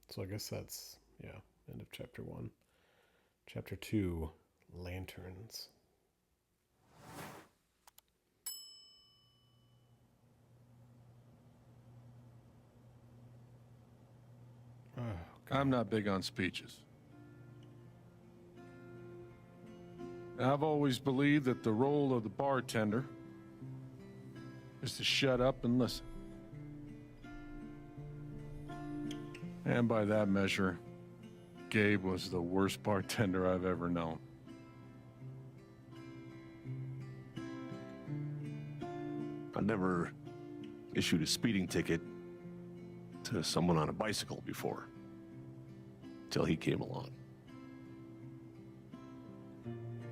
So I guess that's, yeah, end of chapter 1. Chapter 2, Lanterns. Oh, I'm not big on speeches. I've always believed that the role of the bartender is to shut up and listen. And by that measure, Gabe was the worst bartender I've ever known. I never issued a speeding ticket to someone on a bicycle before, till he came along.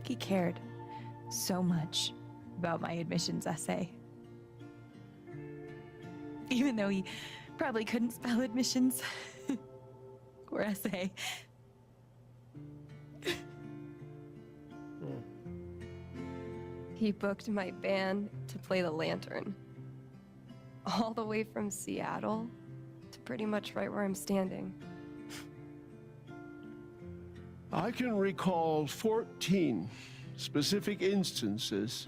He cared so much about my admissions essay. Even though he probably couldn't spell admissions or essay. He booked my band to play the lantern. All the way from Seattle to pretty much right where I'm standing. I can recall 14 specific instances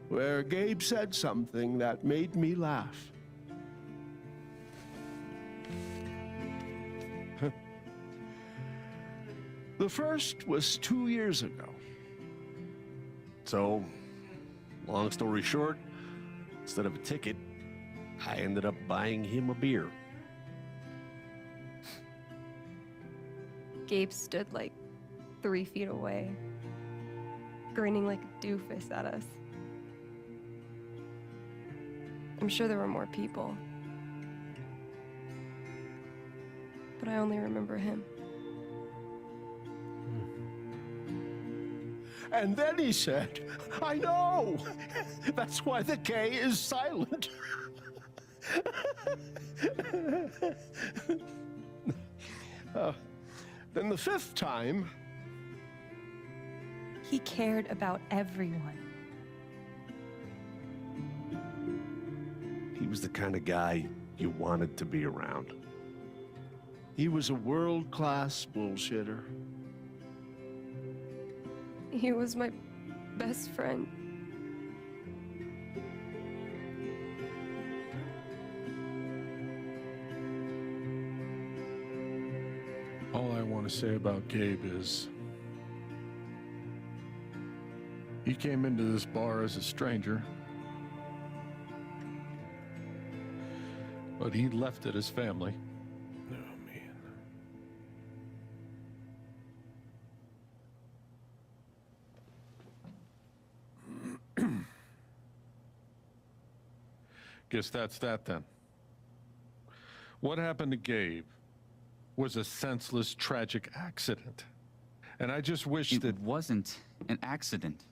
where Gabe said something that made me laugh. The first was 2 years ago. So, long story short, instead of a ticket, I ended up buying him a beer. Gabe stood like 3 feet away, grinning like a doofus at us. I'm sure there were more people, but I only remember him. And then he said, I know! That's why the K is silent. Then the 5th time... He cared about everyone. He was the kind of guy you wanted to be around. He was a world-class bullshitter. He was my best friend. All I want to say about Gabe is he came into this bar as a stranger, but he left it as family. oh man. Guess that's that then. What happened to Gabe was a senseless, tragic accident. And I just wish that... It wasn't an accident.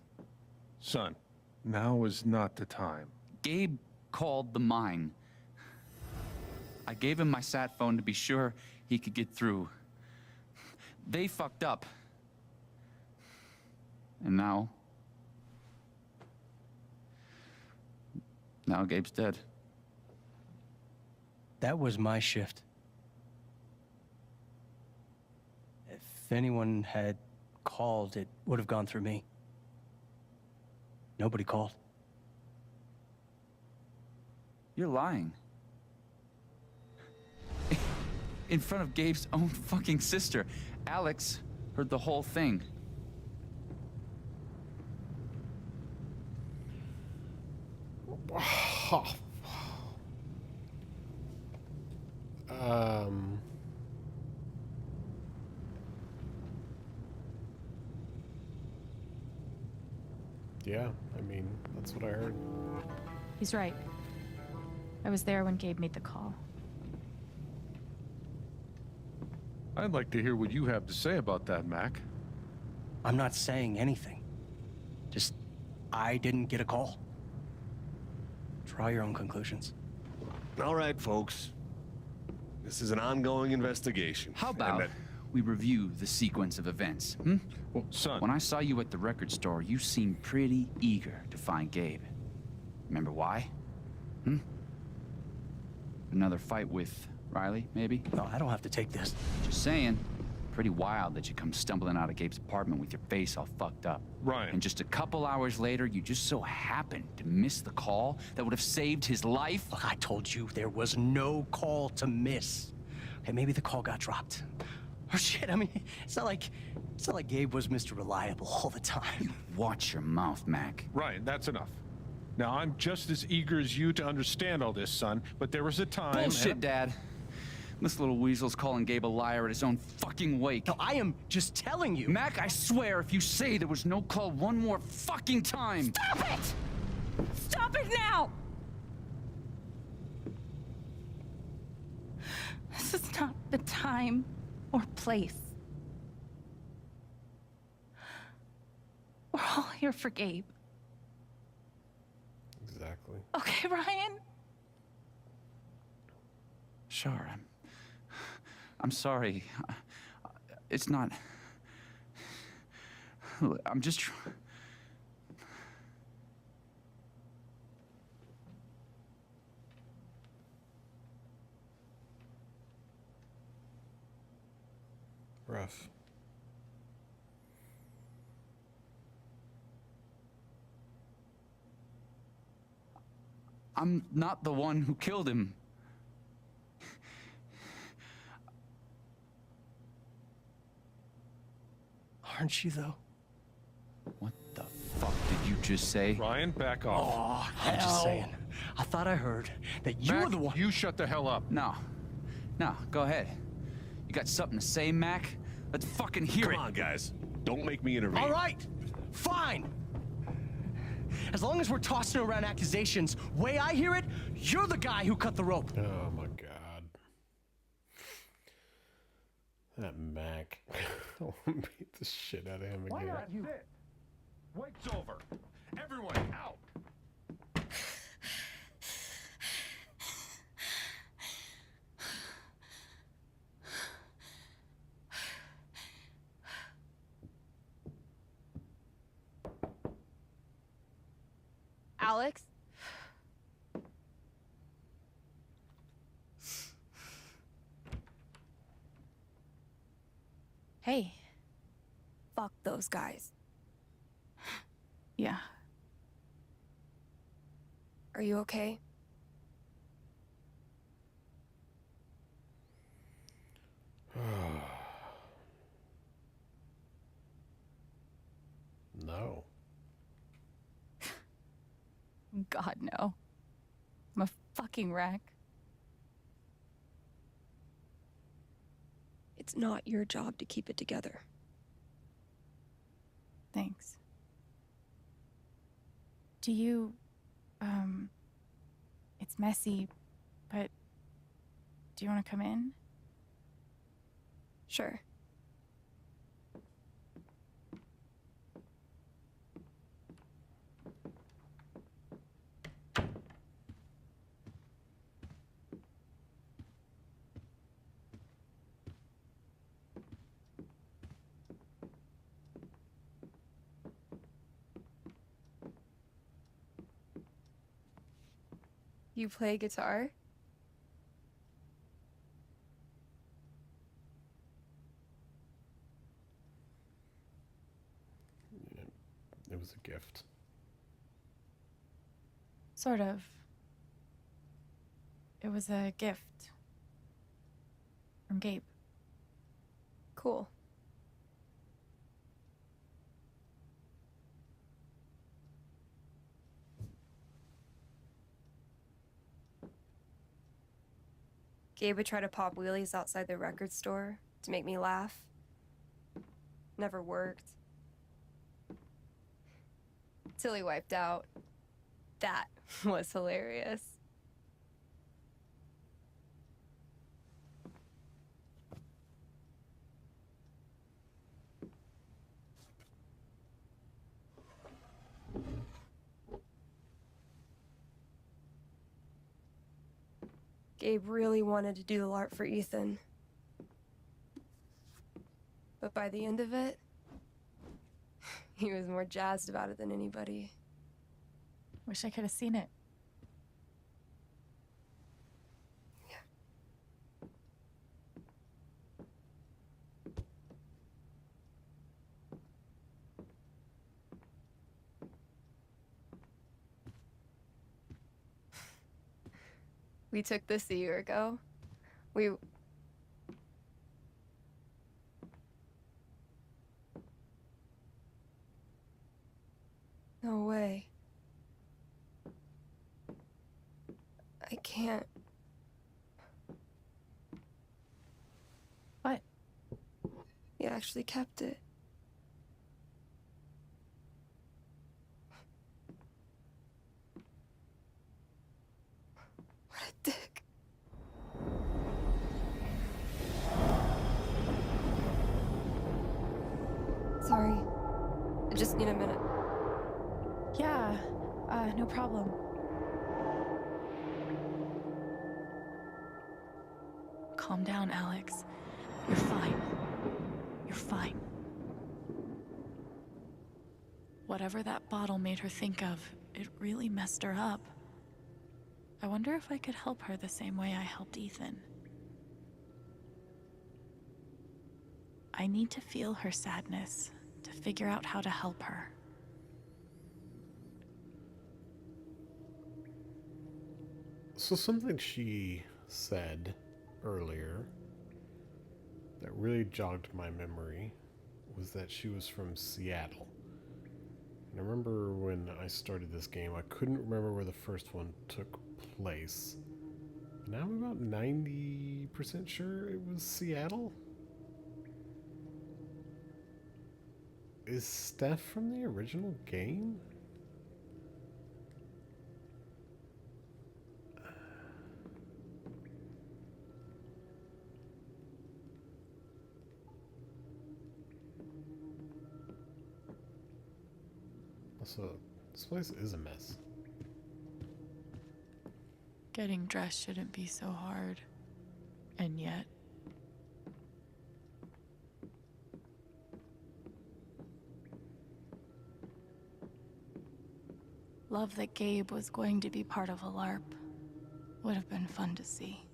Son, now is not the time. Gabe called the mine. I gave him my sat phone to be sure he could get through. They fucked up. And now Gabe's dead. That was my shift. If anyone had called, it would have gone through me. Nobody called. You're lying. In front of Gabe's own fucking sister. Alex heard the whole thing. Yeah, I mean, that's what I heard. He's right. I was there when Gabe made the call. I'd like to hear what you have to say about that, Mac. I'm not saying anything. Just, I didn't get a call. Draw your own conclusions. All right, folks. This is an ongoing investigation. How about we review the sequence of events, hmm? Well, son... When I saw you at the record store, you seemed pretty eager to find Gabe. Remember why? Hmm? Another fight with Riley, maybe? No, I don't have to take this. Just saying. Pretty wild that you come stumbling out of Gabe's apartment with your face all fucked up. Ryan. And just a couple hours later, you just so happened to miss the call that would have saved his life? Look, I told you there was no call to miss. Okay, maybe the call got dropped. Or shit, I mean, it's not like Gabe was Mr. Reliable all the time. Watch your mouth, Mac. Ryan, that's enough. Now, I'm just as eager as you to understand all this, son, but there was a time... Bullshit, Dad. This little weasel's calling Gabe a liar at his own fucking wake. No, I am just telling you. Mac, I swear, if you say there was no call one more fucking time... Stop it! Stop it now! This is not the time or place. We're all here for Gabe. Exactly. Okay, Ryan? Sure, I'm sorry. It's not... I'm just... Rough. I'm not the one who killed him. Aren't you, though? What the fuck did you just say? Ryan, back off. Oh, I'm just saying. I thought I heard that you Mac, were the one... you shut the hell up. No. No, go ahead. You got something to say, Mac? Let's fucking hear Come it. on, guys. Don't make me intervene. All right, fine. As long as we're tossing around accusations, way I hear it, you're the guy who cut the rope. Oh my god. That Mac. I want to beat the shit out of him again. Why not you? Wake's over. Everyone, out. Alex? Hey. Fuck those guys. Yeah. Are you okay? No. God, no. I'm a fucking wreck. It's not your job to keep it together. Thanks. Do you, it's messy, but do you want to come in? Sure. You play guitar? It was a gift. Sort of. It was a gift. From Gabe. Cool. Gabe would try to pop wheelies outside the record store to make me laugh. Never worked. Till he wiped out. That was hilarious. Gabe really wanted to do the LARP for Ethan. But by the end of it, he was more jazzed about it than anybody. Wish I could have seen it. We took this a year ago. We... No way. I can't. What? He actually kept it. What a dick. Sorry. I just need a minute. Yeah, no problem. Calm down, Alex. You're fine. You're fine. Whatever that bottle made her think of, it really messed her up. I wonder if I could help her the same way I helped Ethan. I need to feel her sadness, to figure out how to help her. So something she said earlier that really jogged my memory was that she was from Seattle. And I remember when I started this game, I couldn't remember where the first one took place. Now I'm about 90% sure it was Seattle. Is Steph from the original game? So, this place is a mess. Getting dressed shouldn't be so hard. And yet... Love that Gabe was going to be part of a LARP. Would have been fun to see.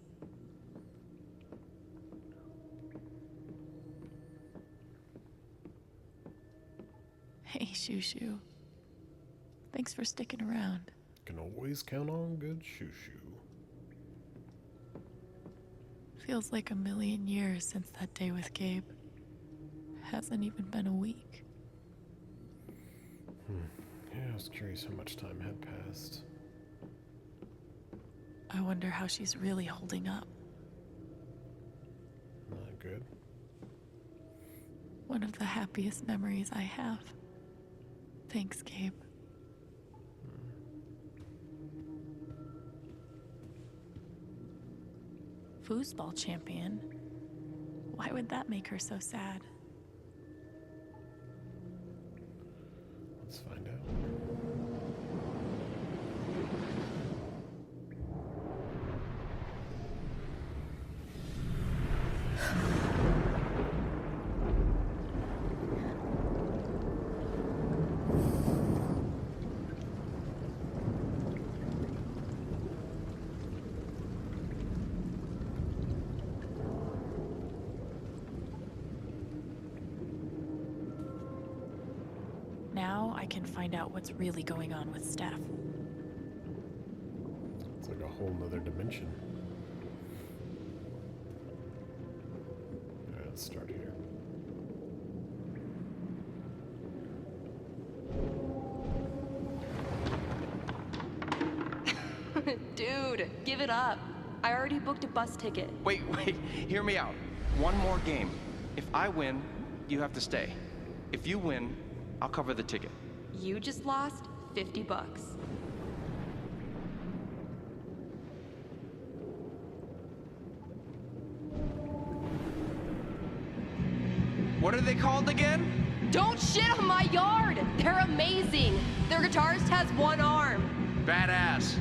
Hey, Shushu. Thanks for sticking around. Can always count on good shoo-shoo. Feels like a million years since that day with Gabe. Hasn't even been a week. Yeah, I was curious how much time had passed. I wonder how she's really holding up. Not good. One of the happiest memories I have. Thanks, Gabe. Foosball champion? Why would that make her so sad? Let's find out. Now I can find out what's really going on with Steph. It's like a whole nother dimension. Alright, let's start here. Dude, give it up. I already booked a bus ticket. Wait, hear me out. One more game. If I win, you have to stay. If you win, I'll cover the ticket. You just lost 50 bucks. What are they called again? Don't shit on my yard! They're amazing! Their guitarist has one arm. Badass.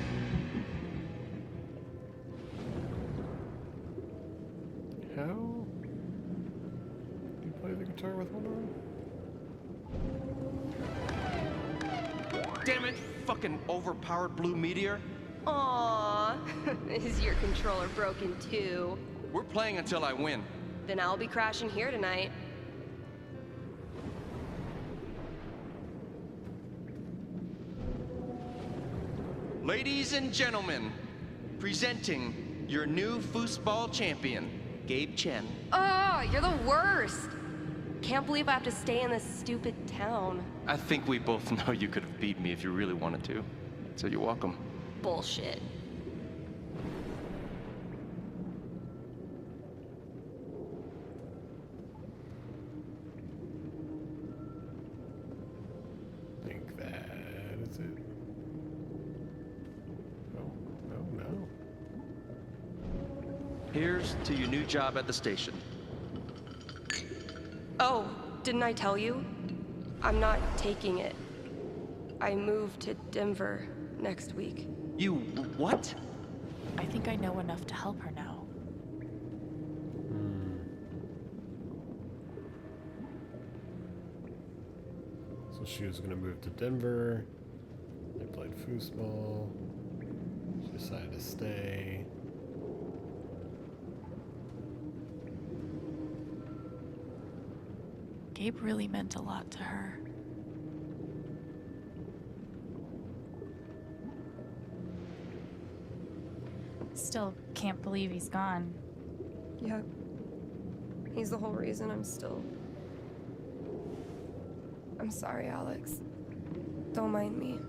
How do you play the guitar with one arm? Damn it, fucking overpowered blue meteor. Aww. Is your controller broken too? We're playing until I win. Then I'll be crashing here tonight. Ladies and gentlemen, Presenting your new foosball champion, Gabe Chen. Oh, you're the worst. Can't believe I have to stay in this stupid town. I think we both know you could have beat me if you really wanted to. So you're welcome. Bullshit. I think that is it. Oh, no. Here's to your new job at the station. Oh, didn't I tell you? I'm not taking it. I move to Denver next week. You what? I think I know enough to help her now. So she was gonna move to Denver. They played foosball. She decided to stay. Gabe really meant a lot to her. Still can't believe he's gone. Yep. He's the whole reason I'm still... I'm sorry, Alex. Don't mind me.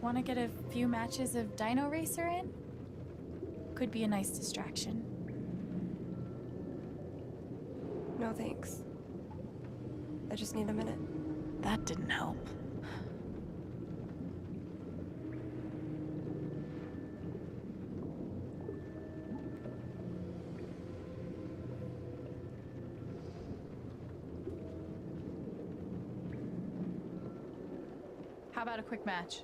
Want to get a few matches of Dino Racer in? Could be a nice distraction. No thanks. I just need a minute. That didn't help. How about a quick match?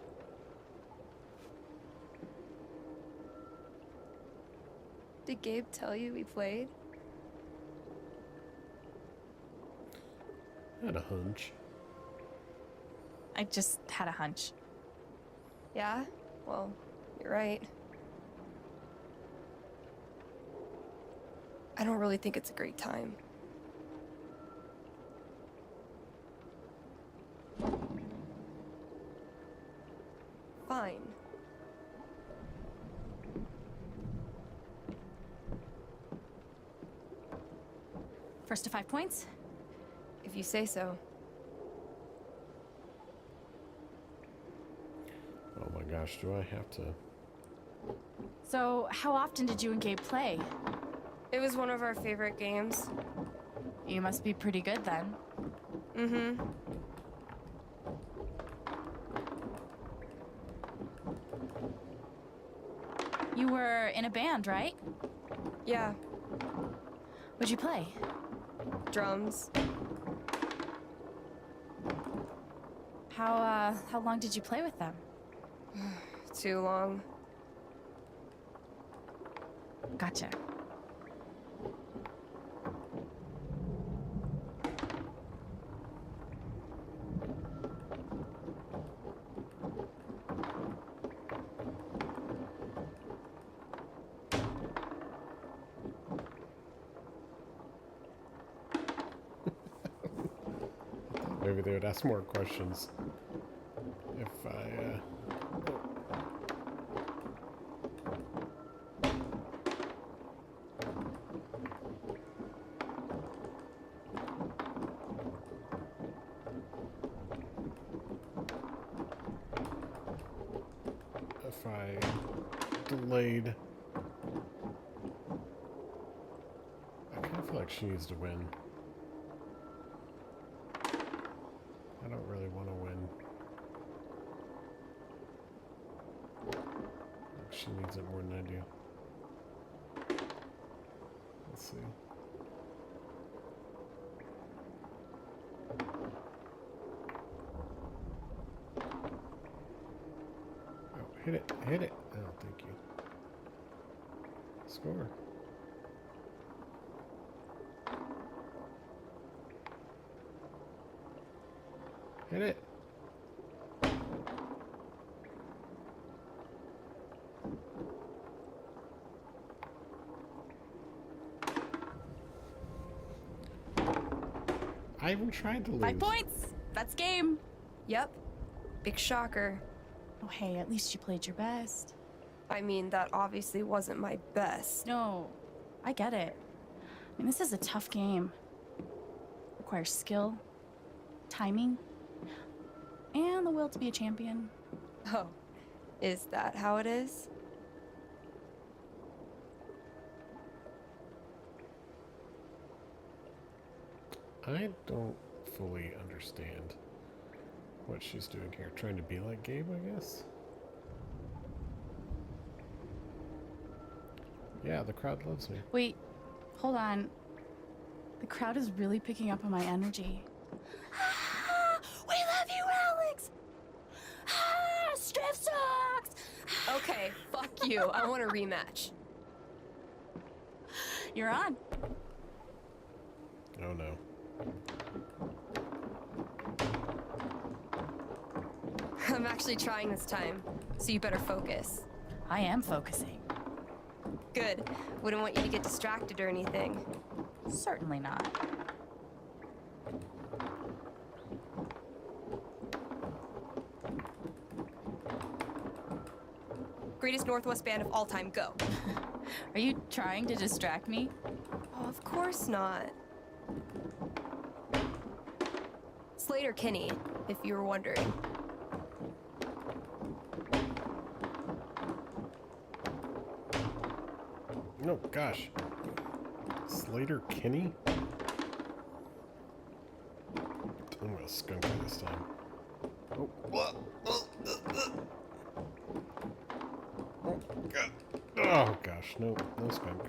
Did Gabe tell you we played? I had a hunch. I just had a hunch. Yeah? Well, you're right. I don't really think it's a great time. Fine. First to 5 points? If you say so. Oh my gosh, do I have to... So, how often did you and Gabe play? It was one of our favorite games. You must be pretty good then. Mm-hmm. You were in a band, right? Yeah. What'd you play? Drums. How long did you play with them? Too long. Gotcha. Maybe they would ask more questions if I, if I delayed. I kind of feel like she needs to win. I don't really want to win. She needs it more than I do. Let's see. Oh, hit it, hit it. Oh, thank you. Score. Hit it. I even tried to lose. 5 points. That's game. Yep. Big shocker. Oh, hey, at least you played your best. I mean, that obviously wasn't my best. No, I get it. I mean, this is a tough game. Requires skill, timing, and the will to be a champion. Oh, is that how it is? I don't fully understand what she's doing here. Trying to be like Gabe, I guess? Yeah, the crowd loves me. Wait, hold on. The crowd is really picking up on my energy. We love you, Alex! Strip sucks! Okay, fuck you. I want a rematch. You're on. Oh no. I'm actually trying this time, so you better focus. I am focusing. Good. Wouldn't want you to get distracted or anything. Certainly not. Greatest Northwest band of all time, go. Are you trying to distract me? Oh, of course not. Slater Kinney, if you were wondering. No, gosh. Slater Kinney? I'm gonna skunk her this time. Oh, what? Oh, God. Oh, gosh. No, no skunk.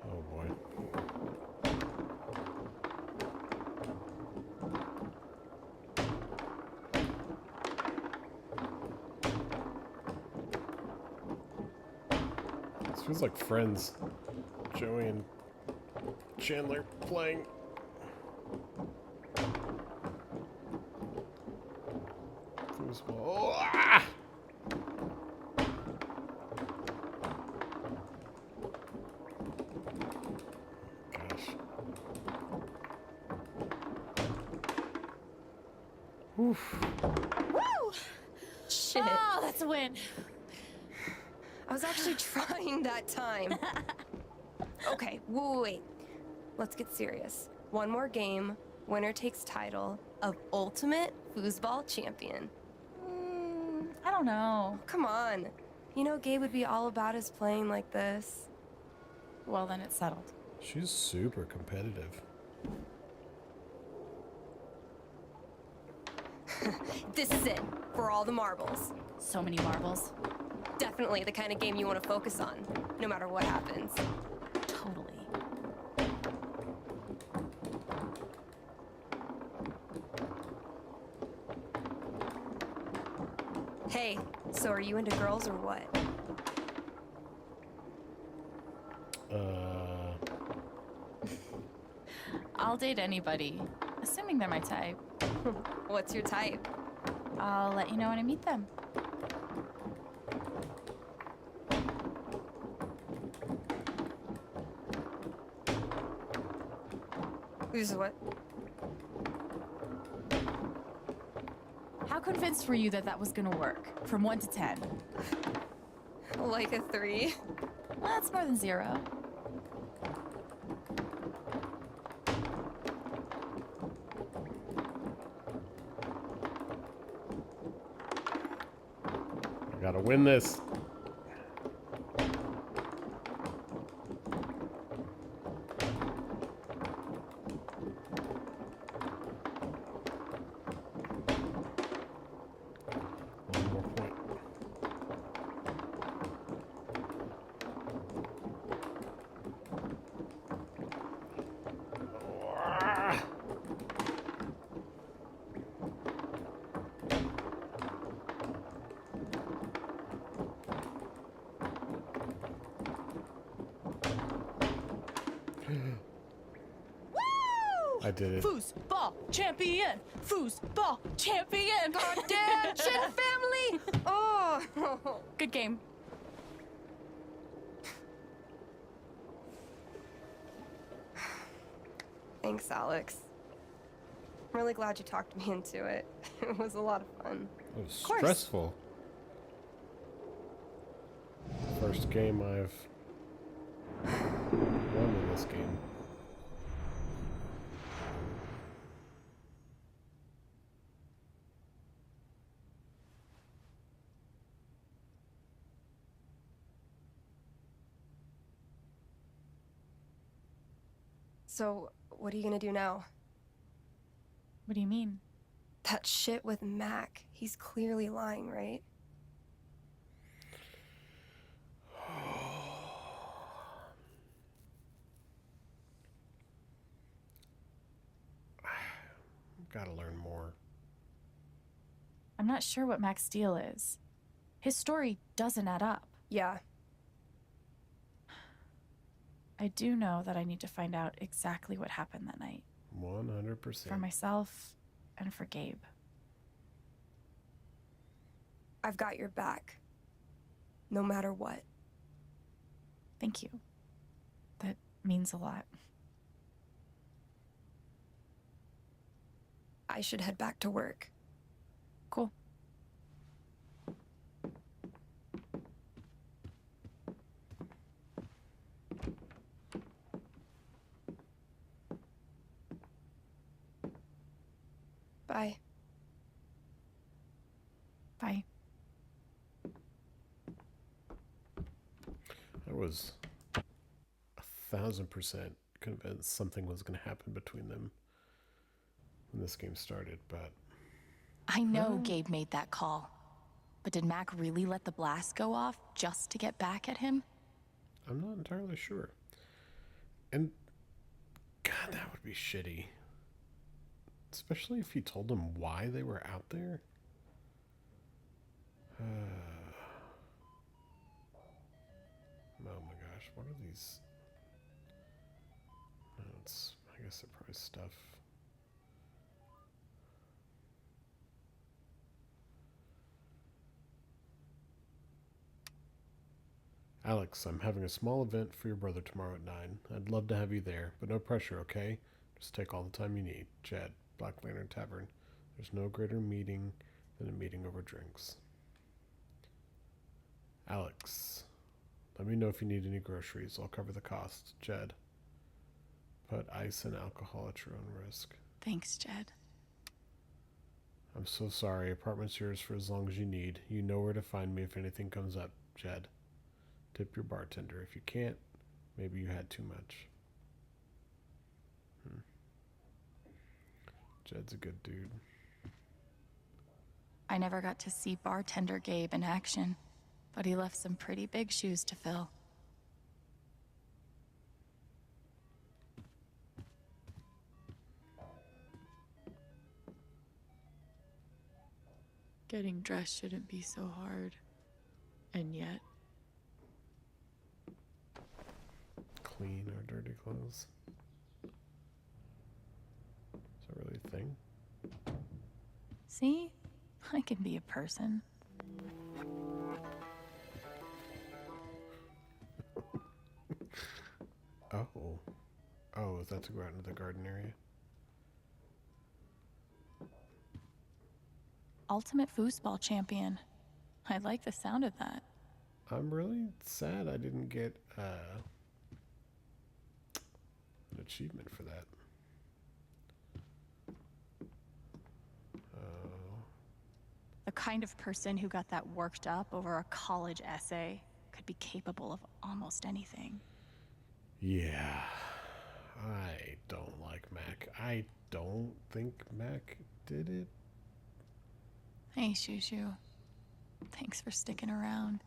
Oh, boy. This feels like Friends. Joey and Chandler playing. Foosball. Oh, ah! Gosh. Oof. Woo! Shit. Oh, that's a win. I was actually trying that time. Okay, wait. Let's get serious. One more game, winner takes title of Ultimate Foosball Champion. I don't know. Come on. You know Gabe would be all about us playing like this. Well, then it's settled. She's super competitive. This is it, for all the marbles. So many marbles. Definitely the kind of game you want to focus on, no matter what happens. Totally. Hey, so are you into girls or what? I'll date anybody, assuming they're my type. What's your type? I'll let you know when I meet them. Who's what? How convinced were you that that was gonna work? From 1 to 10? Like a 3? Well, that's more than 0. I gotta win this. One more point. Ah. I did it. Foosball champion! Foosball champion! Goddamn, Chen family! Oh! Good game. Thanks, Alex. I'm really glad you talked me into it. It was a lot of fun. It was course. stressful. First game I've won in this game. So, what are you gonna do now? What do you mean? That shit with Mac. He's clearly lying, right? Gotta learn more. I'm not sure what Mac's deal is. His story doesn't add up. Yeah. I do know that I need to find out exactly what happened that night. 100%. For myself and for Gabe. I've got your back. No matter what. Thank you. That means a lot. I should head back to work. Cool. Bye. Bye. I was 1,000% convinced something was going to happen between them when this game started, but I know Gabe made that call. But did Mac really let the blast go off just to get back at him? I'm not entirely sure. And God, that would be shitty. Especially if he told them why they were out there. Oh my gosh, what are these? No, it's, I guess they're probably stuff. Alex, I'm having a small event for your brother tomorrow at 9. I'd love to have you there, but no pressure, okay? Just take all the time you need. Jed, Black Lantern Tavern. There's no greater meeting than a meeting over drinks. Alex, let me know if you need any groceries. I'll cover the cost. Jed, put ice and alcohol at your own risk. Thanks, Jed. I'm so sorry. Apartment's yours for as long as you need. You know where to find me if anything comes up, Jed. Tip your bartender. If you can't, maybe you had too much. Jed's a good dude. I never got to see bartender Gabe in action, but he left some pretty big shoes to fill. Getting dressed shouldn't be so hard. And yet... Clean our dirty clothes. Is that really a thing? See? I can be a person. Oh. Oh, is that to go out into the garden area? Ultimate foosball champion. I like the sound of that. I'm really sad I didn't get an achievement for that. The kind of person who got that worked up over a college essay could be capable of almost anything. Yeah. I don't like Mac. I don't think Mac did it. Hey, Shushu. Thanks for sticking around.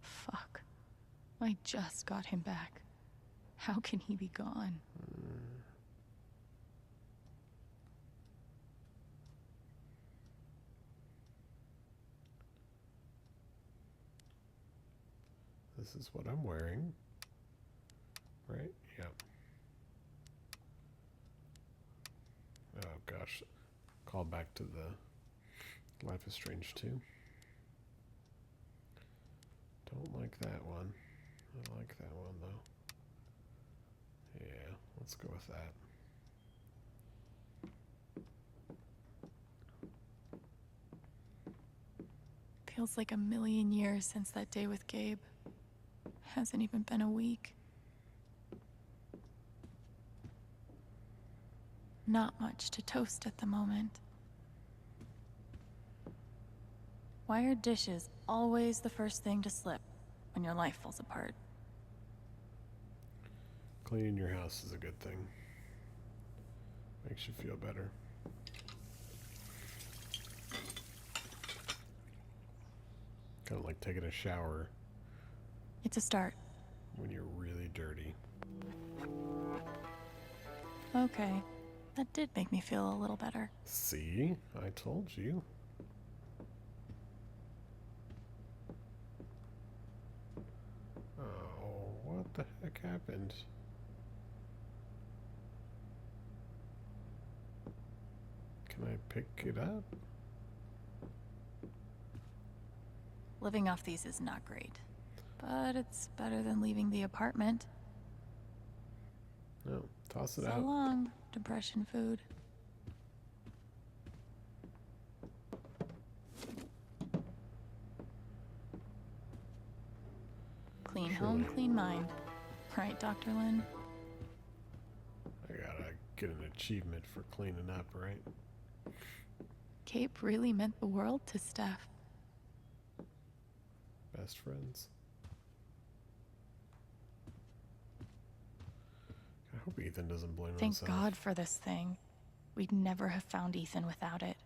Fuck. I just got him back. How can he be gone? This is what I'm wearing. Right? Yep. Oh gosh. Call back to the Life is Strange 2. Don't like that one. I like that one though. Yeah, let's go with that. Feels like a million years since that day with Gabe. Hasn't even been a week. Not much to toast at the moment. Why are dishes always the first thing to slip when your life falls apart? Cleaning your house is a good thing. Makes you feel better. Kind of like taking a shower It's a start. when you're really dirty. Okay, that did make me feel a little better. See? I told you. Oh, what the heck happened? Can I pick it up? Living off these is not great, but it's better than leaving the apartment. No, toss it So out. long, depression food. Clean home, Surely. clean mind. Right, Dr. Lin? I gotta get an achievement for cleaning up, right? Cape really meant the world to Steph. Best friends. I hope Ethan doesn't blame Thank himself. God for this thing. We'd never have found Ethan without it.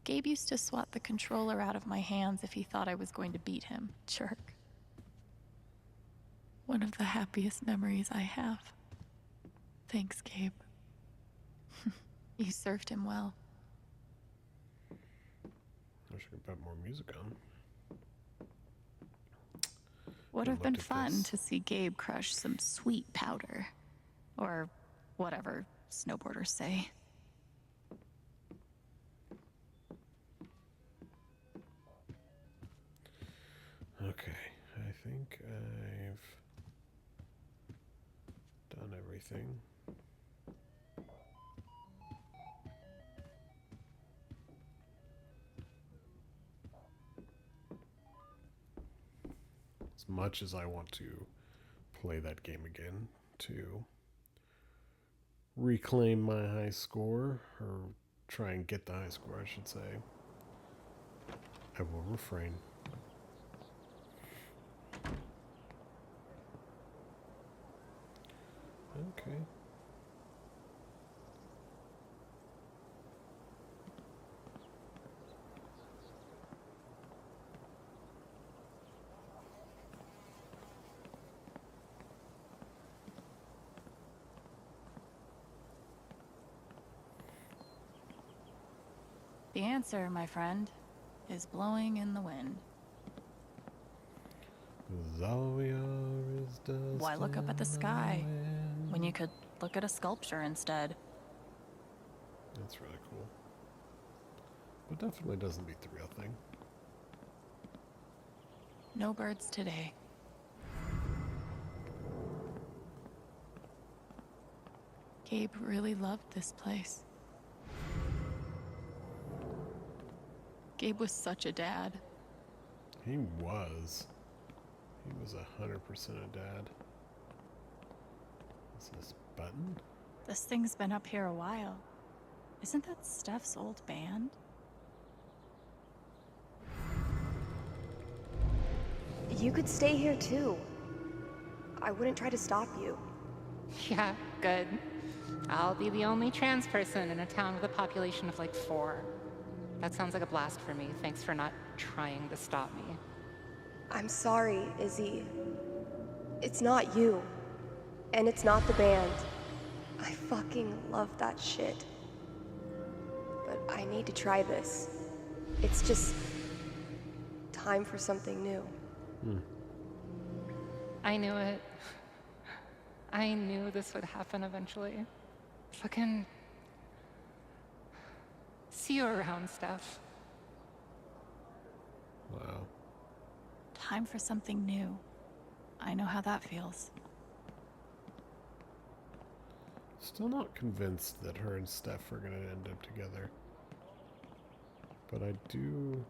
Gabe used to swat the controller out of my hands if he thought I was going to beat him. Jerk. One of the happiest memories I have. Thanks, Gabe. You served him well. I should put more music on. Would I have been looked at fun this. to see Gabe crush some sweet powder. Or whatever snowboarders say. Okay, I think I've done everything. As much as I want to play that game again to reclaim my high score, or try and get the high score, I should say, I will refrain. Okay. The answer, my friend, is blowing in the wind. 'Cause all we are is dust. Why look up at the in sky wind. when you could look at a sculpture instead? That's really cool. But definitely doesn't beat the real thing. No birds today. Gabe really loved this place. Gabe was such a dad. He was. He was 100% a dad. What's this button? This thing's been up here a while. Isn't that Steph's old band? You could stay here too. I wouldn't try to stop you. Yeah, good. I'll be the only trans person in a town with a population of like 4. That sounds like a blast for me. Thanks for not trying to stop me. I'm sorry, Izzy. It's not you. And it's not the band. I fucking love that shit. But I need to try this. It's just time for something new. I knew it. I knew this would happen eventually. Fucking... See you around, Steph. Wow. Time for something new. I know how that feels. Still not convinced that her and Steph are gonna end up together. But I do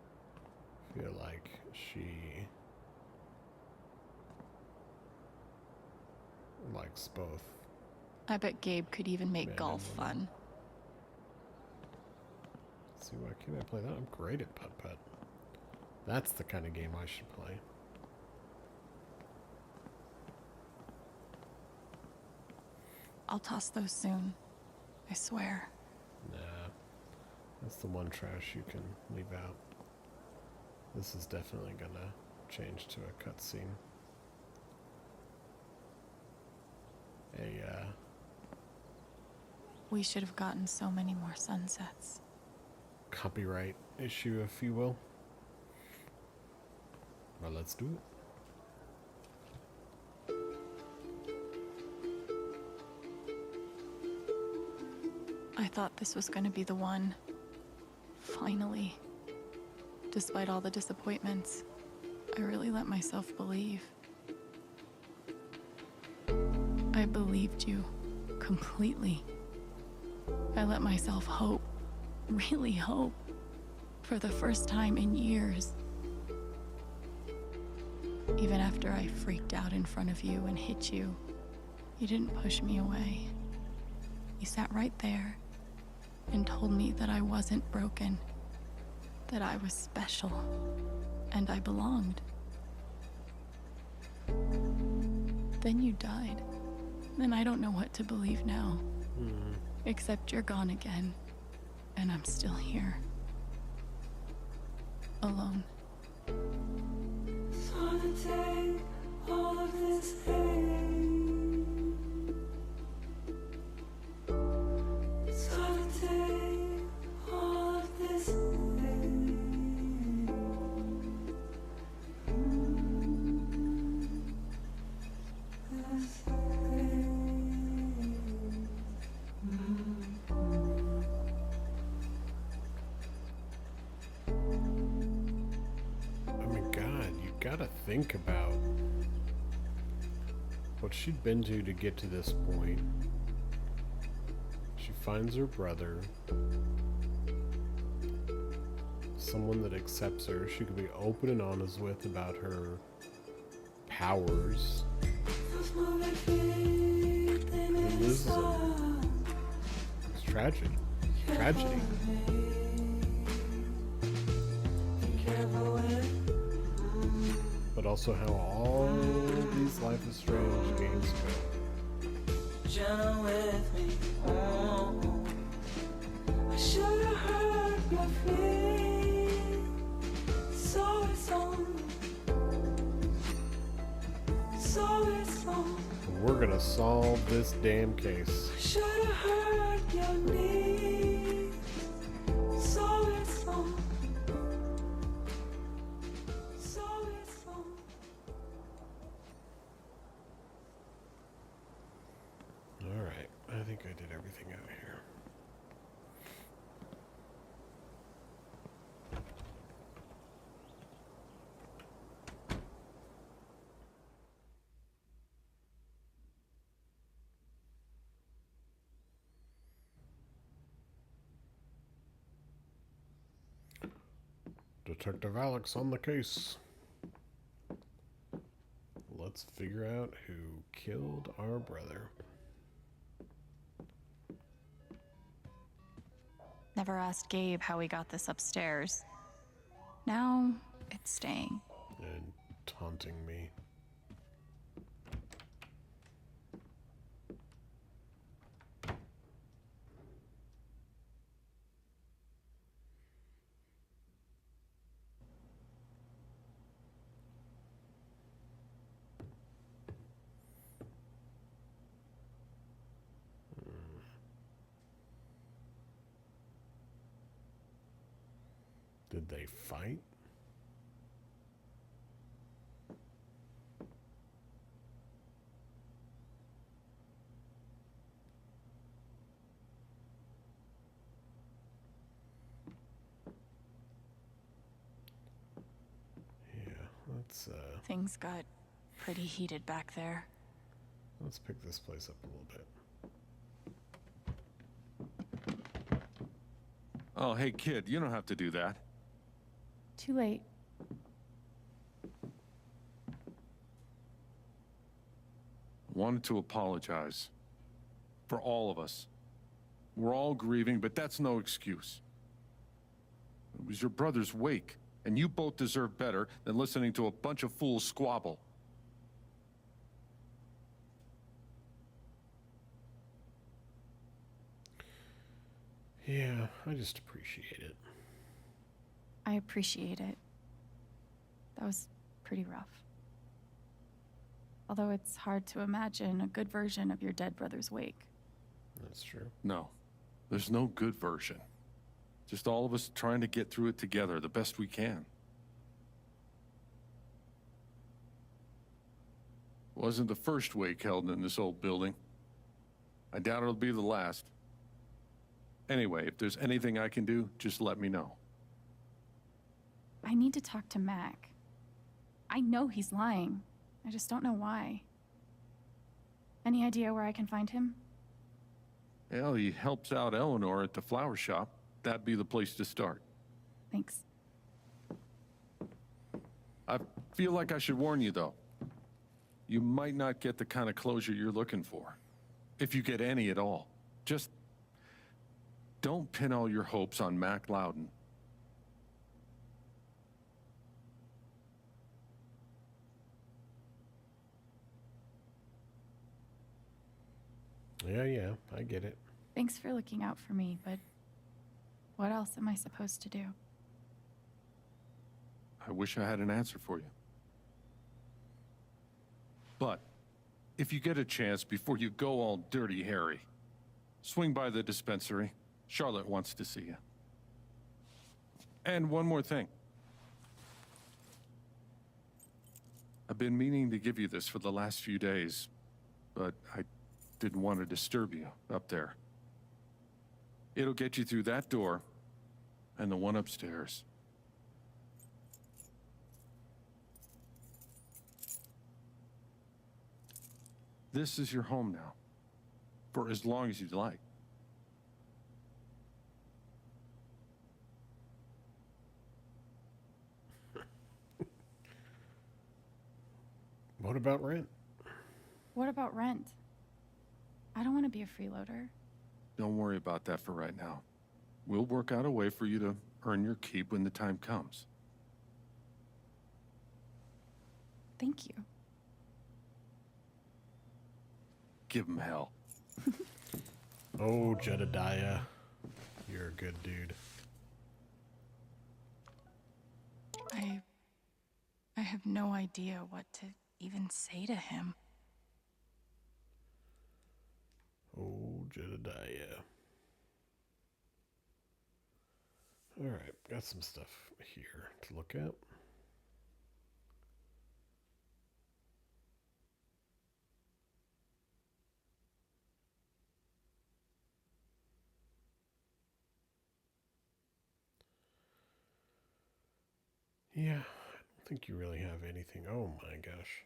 feel like she likes both. I bet Gabe could even make Man golf and woman. fun. Let's see, why can't I play that? I'm great at putt-putt. That's the kind of game I should play. I'll toss those soon. I swear. Nah. That's the one trash you can leave out. This is definitely gonna change to a cutscene. We should have gotten so many more sunsets. Copyright issue, if you will. Well, let's do it. I thought this was going to be the one. Finally. Despite all the disappointments, I really let myself believe. I believed you completely. I let myself hope, really hope, for the first time in years. Even after I freaked out in front of you and hit you, you didn't push me away. You sat right there and told me that I wasn't broken, that I was special, and I belonged. Then you died. Then I don't know what to believe now. Except you're gone again, and I'm still here. Alone. It's hard to take all of this pain. It's hard to take all of this pain. This pain. Gotta think about what she'd been to get to this point. She finds her brother, someone that accepts her, she could be open and honest with about her powers, and loses them. It's tragic. Tragedy. But also how all these Life is Strange games go. Jenna with me. Oh, I should have heard your feet. So it's on. So it's on. We're gonna solve this damn case. I should have heard your knees. So it's on. Alright, I think I did everything out here. Detective Alex on the case. Let's figure out who killed our brother. Never asked Gabe how we got this upstairs. Now, it's staying. And taunting me. Did they fight? Things got pretty heated back there. let's pick this place up a little bit. Oh, hey, kid, you don't have to do that. Too late. Wanted to apologize. For all of us. We're all grieving, but that's no excuse. It was your brother's wake, and you both deserve better than listening to a bunch of fools squabble. Yeah, I just appreciate it. I appreciate it. That was pretty rough. Although it's hard to imagine a good version of your dead brother's wake. That's true. No, there's no good version. Just all of us trying to get through it together the best we can. Wasn't the first wake held in this old building. I doubt it'll be the last. Anyway, if there's anything I can do, just let me know. I need to talk to Mac. I know he's lying. I just don't know why. Any idea where I can find him? Well, he helps out Eleanor at the flower shop. That'd be the place to start. Thanks. I feel like I should warn you, though. You might not get the kind of closure you're looking for. If you get any at all. Just don't pin all your hopes on Mac Loudon. Yeah, I get it. Thanks for looking out for me, but what else am I supposed to do? I wish I had an answer for you. But if you get a chance before you go all Dirty Harry, swing by the dispensary. Charlotte wants to see you. And one more thing. I've been meaning to give you this for the last few days, but I didn't want to disturb you up there. It'll get you through that door and the one upstairs. This is your home now, for as long as you'd like. What about rent? What about rent? I don't want to be a freeloader. Don't worry about that for right now. We'll work out a way for you to earn your keep when the time comes. Thank you. Give him hell. Oh, Jedediah. You're a good dude. I have no idea what to even say to him. Oh, Jedediah. Alright, got some stuff here to look at. Yeah, I don't think you really have anything. Oh my gosh.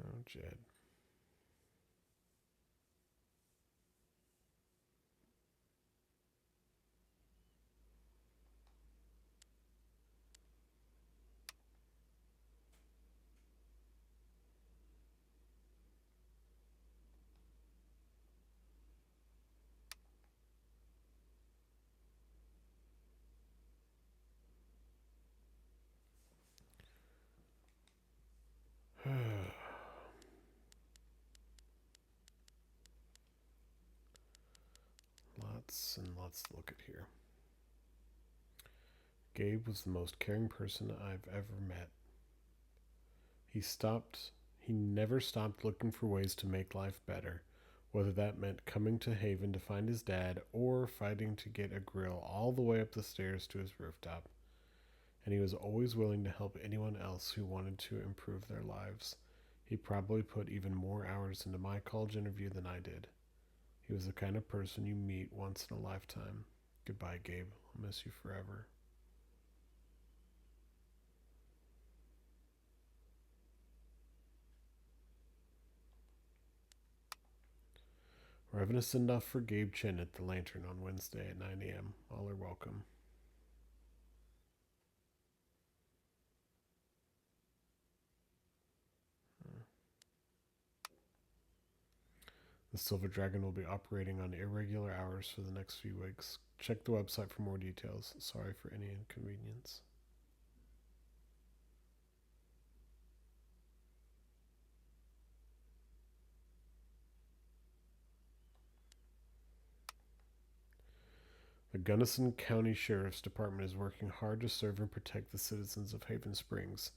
Oh, Jed. Lots and lots to look at here. Gabe was the most caring person I've ever met. He never stopped looking for ways to make life better, whether that meant coming to Haven to find his dad or fighting to get a grill all the way up the stairs to his rooftop. And he was always willing to help anyone else who wanted to improve their lives. He probably put even more hours into my college interview than I did. He was the kind of person you meet once in a lifetime. Goodbye, Gabe. I'll miss you forever. We're having a send-off for Gabe Chen at the Lantern on Wednesday at 9 a.m. All are welcome. The Silver Dragon will be operating on irregular hours for the next few weeks. Check the website for more details. Sorry for any inconvenience. The Gunnison County Sheriff's Department is working hard to serve and protect the citizens of Haven Springs.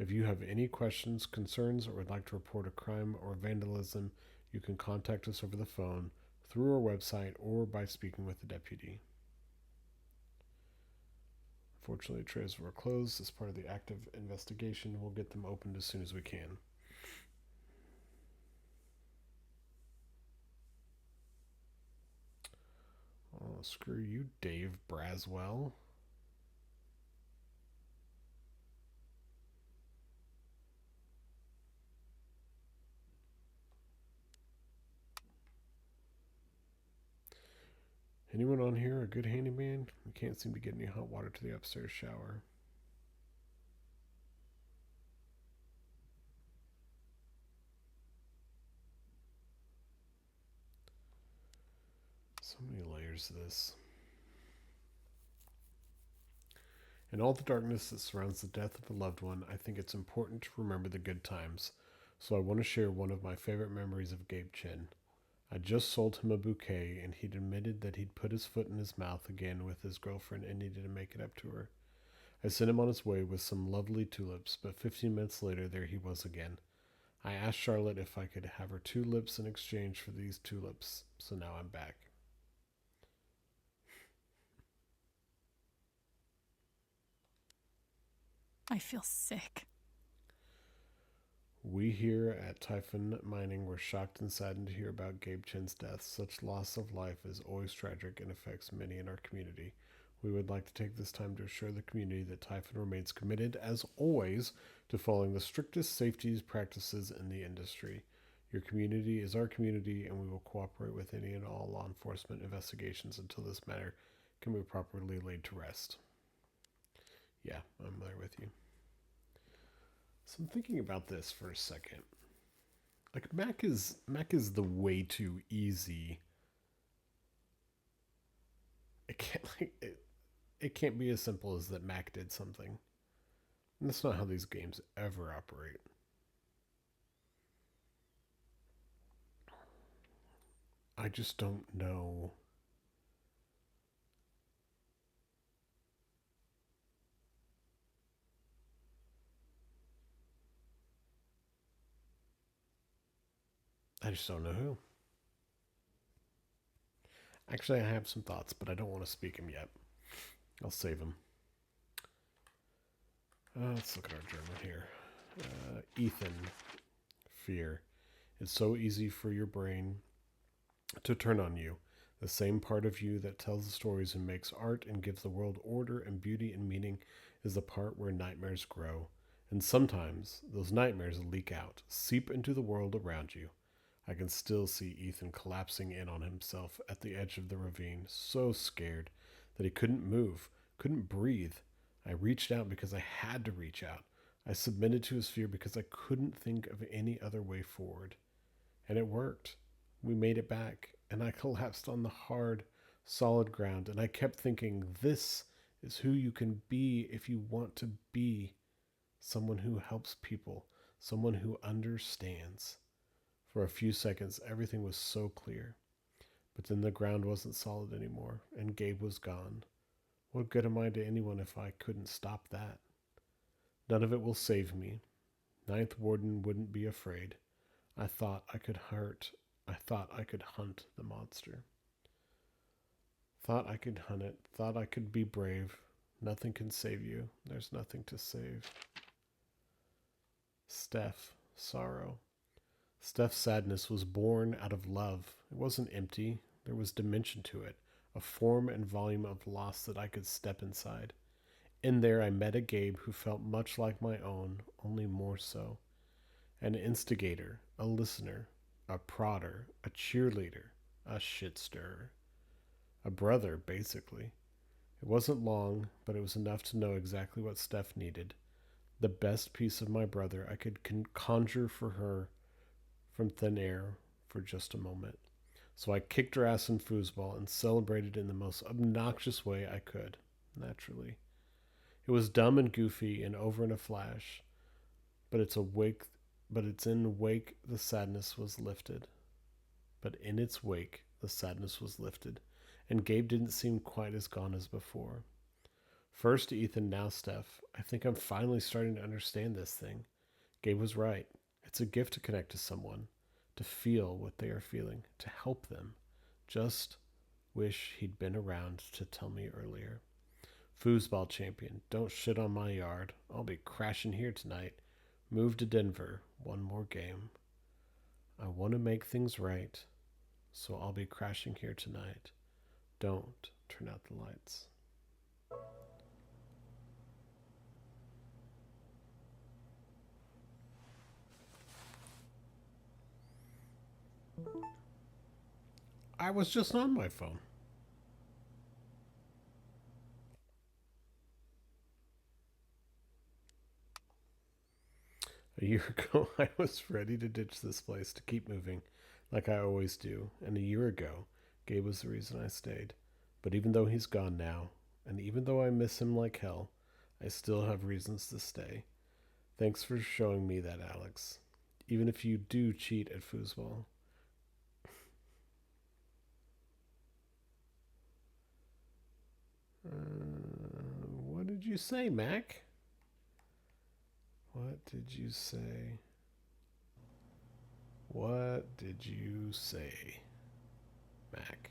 If you have any questions, concerns, or would like to report a crime or vandalism, you can contact us over the phone, through our website, or by speaking with the deputy. Unfortunately, trails were closed as part of the active investigation. We'll get them opened as soon as we can. Oh, screw you, Dave Braswell. Anyone on here a good handyman? We can't seem to get any hot water to the upstairs shower. So many layers to this. In all the darkness that surrounds the death of a loved one, I think it's important to remember the good times. So I want to share one of my favorite memories of Gabe Chen. I just sold him a bouquet, and he'd admitted that he'd put his foot in his mouth again with his girlfriend and needed to make it up to her. I sent him on his way with some lovely tulips, but 15 minutes later, there he was again. I asked Charlotte if I could have her tulips in exchange for these tulips, so now I'm back. I feel sick. We here at Typhon Mining were shocked and saddened to hear about Gabe Chen's death. Such loss of life is always tragic and affects many in our community. We would like to take this time to assure the community that Typhon remains committed, as always, to following the strictest safety practices in the industry. Your community is our community, and we will cooperate with any and all law enforcement investigations until this matter can be properly laid to rest. Yeah, I'm there with you. So I'm thinking about this for a second. Like Mac is the way too easy. It can't be as simple as that Mac did something. And that's not how these games ever operate. I just don't know. I just don't know who. Actually, I have some thoughts, but I don't want to speak them yet. I'll save them. Let's look at our journal here. Ethan, fear. It's so easy for your brain to turn on you. The same part of you that tells the stories and makes art and gives the world order and beauty and meaning is the part where nightmares grow. And sometimes those nightmares leak out, seep into the world around you. I can still see Ethan collapsing in on himself at the edge of the ravine, so scared that he couldn't move, couldn't breathe. I reached out because I had to reach out. I submitted to his fear because I couldn't think of any other way forward. And it worked. We made it back, and I collapsed on the hard, solid ground, and I kept thinking, this is who you can be if you want to be someone who helps people, someone who understands. For a few seconds, everything was so clear. But then the ground wasn't solid anymore, and Gabe was gone. What good am I to anyone if I couldn't stop that? None of it will save me. Ninth Warden wouldn't be afraid. I thought thought I could hunt the monster. Thought I could hunt it. Thought I could be brave. Nothing can save you. There's nothing to save. Steph, sorrow. Steph's sadness was born out of love. It wasn't empty. There was dimension to it, a form and volume of loss that I could step inside. In there I met a Gabe who felt much like my own, only more so. An instigator, a listener, a prodder, a cheerleader, a shit stirrer. A brother, basically. It wasn't long, but it was enough to know exactly what Steph needed. The best piece of my brother I could conjure for her from thin air for just a moment. So I kicked her ass in foosball and celebrated in the most obnoxious way I could, naturally. It was dumb and goofy and over in a flash, but it's in wake the sadness was lifted. But in its wake, the sadness was lifted, and Gabe didn't seem quite as gone as before. First Ethan, now Steph. I think I'm finally starting to understand this thing. Gabe was right. It's a gift to connect to someone, to feel what they are feeling, to help them. Just wish he'd been around to tell me earlier. Foosball champion, don't shit on my yard. I'll be crashing here tonight. Move to Denver. One more game. I want to make things right, so I'll be crashing here tonight. Don't turn out the lights. I was just on my phone. A year ago, I was ready to ditch this place to keep moving, like I always do. And a year ago, Gabe was the reason I stayed. But even though he's gone now, and even though I miss him like hell, I still have reasons to stay. Thanks for showing me that, Alex. Even if you do cheat at foosball. What did you say, Mac? What did you say? What did you say, Mac?